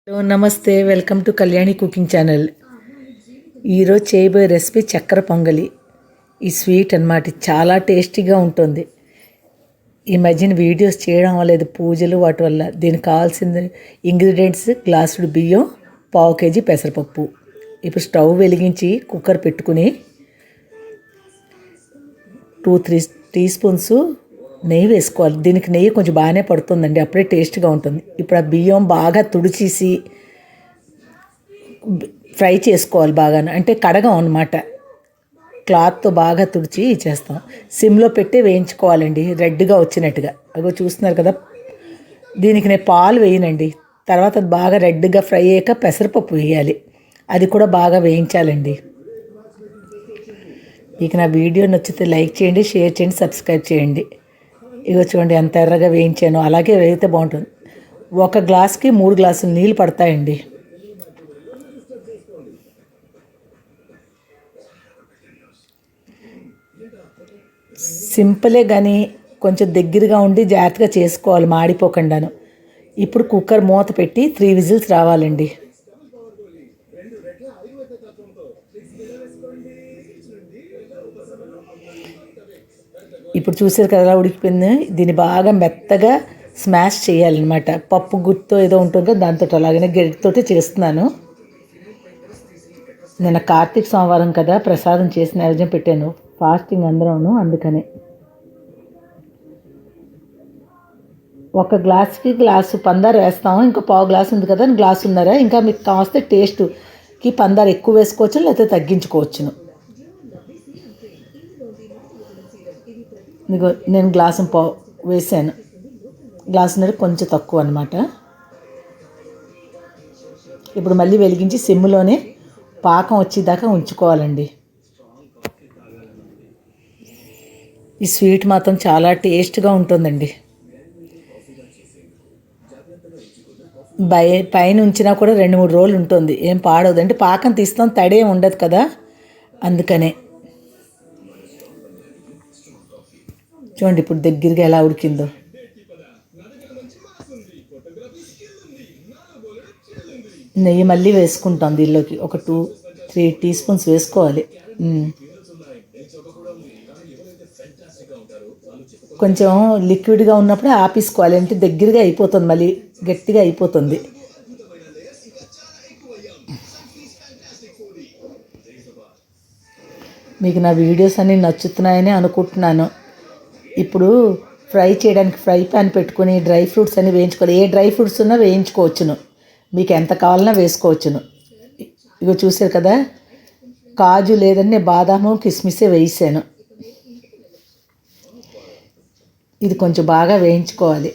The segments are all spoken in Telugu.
హలో నమస్తే, welcome to Kalyani cooking channel. ఈరోజు చేయబోయే రెసిపీ చక్కెర పొంగలి. ఈ స్వీట్ అన్నమాట చాలా టేస్టీగా ఉంటుంది. ఈ మధ్యన వీడియోస్ చేయడం లేదు, పూజలు వాటి వల్ల. దీనికి కావాల్సిన ఇంగ్రీడియంట్స్: గ్లాసుడు బియ్యం, పావు కేజీ పెసరపప్పు. ఇప్పుడు స్టవ్ వెలిగించి కుక్కర్ పెట్టుకుని 2-3 టీ స్పూన్స్ నెయ్యి వేసుకోవాలి. దీనికి నెయ్యి కొంచెం బాగానే పడుతుందండి, అప్పుడే టేస్ట్గా ఉంటుంది. ఇప్పుడు ఆ బియ్యం బాగా తుడిచేసి ఫ్రై చేసుకోవాలి బాగా, అంటే కడగం అన్నమాట. క్లాత్తో బాగా తుడిచి చేస్తాం. సిమ్లో పెట్టి వేయించుకోవాలండి, రెడ్గా వచ్చినట్టుగా. అగో చూస్తున్నారు కదా. దీనికి నేను పాలు వేయనండి. తర్వాత అది బాగా రెడ్గా ఫ్రై అయ్యాక పెసరపప్పు వేయాలి, అది కూడా బాగా వేయించాలండి. మీకు నా వీడియో నచ్చితే లైక్ చేయండి, షేర్ చేయండి, సబ్స్క్రైబ్ చేయండి. ఇగో చూడండి ఎంత ఎర్రగా వేయించాను. అలాగే వేయితే బాగుంటుంది. ఒక గ్లాస్కి 3 గ్లాసులు నీళ్ళు పడతాయండి. సింపులే కానీ కొంచెం దగ్గరగా ఉండి జాగ్రత్తగా చేసుకోవాలి, మాడిపోకుండాను. ఇప్పుడు కుక్కర్ మూత పెట్టి 3 విజిల్స్ రావాలండి. ఇప్పుడు చూసారు కదా ఎలా ఉడికిపోయింది. దీన్ని బాగా మెత్తగా స్మాష్ చేయాలన్నమాట. పప్పు గుత్తో ఏదో ఉంటుంది కదా, దాంతో అలాగనే గెడ్డతోటి చేస్తున్నాను. నిన్న కార్తీక సోమవారం కదా, ప్రసాదం చేసి నైవేద్యం పెట్టాను. ఫాస్టింగ్ అందరూ, అందుకనే. ఒక గ్లాస్కి గ్లాసు పందారు వేస్తాము. ఇంకా పావు గ్లాసు ఉంది కదా, గ్లాసు ఉన్నారా. ఇంకా మీకు కావస్తే టేస్ట్కి పందారు ఎక్కువ వేసుకోవచ్చు, లేకపోతే తగ్గించుకోవచ్చును. ఇదిగో నేను గ్లాసు పావు వేసాను. గ్లాసున్నర కొంచెం తక్కువ అనమాట. ఇప్పుడు మళ్ళీ వెలిగించి సిమ్లోనే పాకం వచ్చేదాకా ఉంచుకోవాలండి. ఈ స్వీట్ మాత్రం చాలా టేస్ట్గా ఉంటుందండి. పైన ఉంచినా కూడా 2-3 రోజులు ఉంటుంది, ఏం పాడవదు. అంటే పాకం తీస్తాం, తడేం ఉండదు కదా, అందుకనే. చూడండి ఇప్పుడు దగ్గరగా ఎలా ఉడికిందో. నెయ్యి మళ్ళీ వేసుకుంటాం దీనిలోకి. ఒక 2-3 టీ స్పూన్స్ వేసుకోవాలి. కొంచెం లిక్విడ్గా ఉన్నప్పుడు ఆపేసుకోవాలి, అంటే దగ్గరగా అయిపోతుంది, మళ్ళీ గట్టిగా అయిపోతుంది. మీకు నా వీడియోస్ అన్నీ నచ్చుతున్నాయని అనుకుంటున్నాను. ఇప్పుడు ఫ్రై చేయడానికి ఫ్రై ప్యాన్ పెట్టుకొని డ్రై ఫ్రూట్స్ అన్నీ వేయించుకోవాలి. ఏ డ్రై ఫ్రూట్స్ ఉన్నా వేయించుకోవచ్చును, మీకు ఎంత కావాలన్నా వేసుకోవచ్చును. ఇగో చూసారు కదా, కాజు లేదని బాదాము కిస్మిసే వేసాను. ఇది కొంచెం బాగా వేయించుకోవాలి.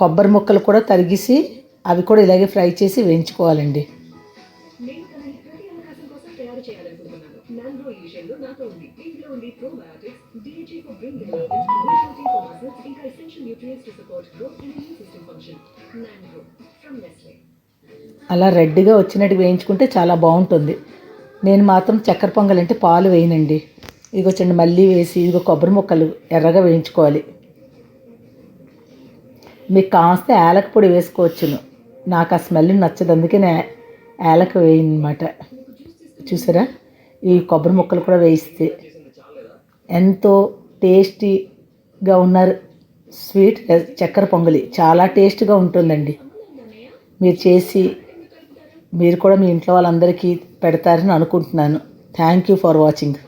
కొబ్బరి ముక్కలు కూడా తరిగేసి అవి కూడా ఇలాగే ఫ్రై చేసి వేయించుకోవాలండి. అలా రెడ్గా వచ్చినట్టు వేయించుకుంటే చాలా బాగుంటుంది. నేను మాత్రం చక్కెర పొంగల్ అంటే పాలు వేయనండి. ఇదిగో చూడండి మళ్ళీ వేసి, ఇదిగో కొబ్బరి ముక్కలు ఎర్రగా వేయించుకోవాలి. మీకు కావస్తే యాలక పొడి వేసుకోవచ్చును, నాకు ఆ స్మెల్ నచ్చదు, అందుకే నేను యాలక వేయనమాట. చూసారా, ఈ కొబ్బరి ముక్కలు కూడా వేయిస్తే ఎంతో టేస్టీగా ఉన్న స్వీట్ చక్కెర పొంగలి చాలా టేస్ట్గా ఉంటుందండి. మీరు కూడా మీ ఇంట్లో వాళ్ళందరికీ పెడతారని అనుకుంటున్నాను. Thank you for watching.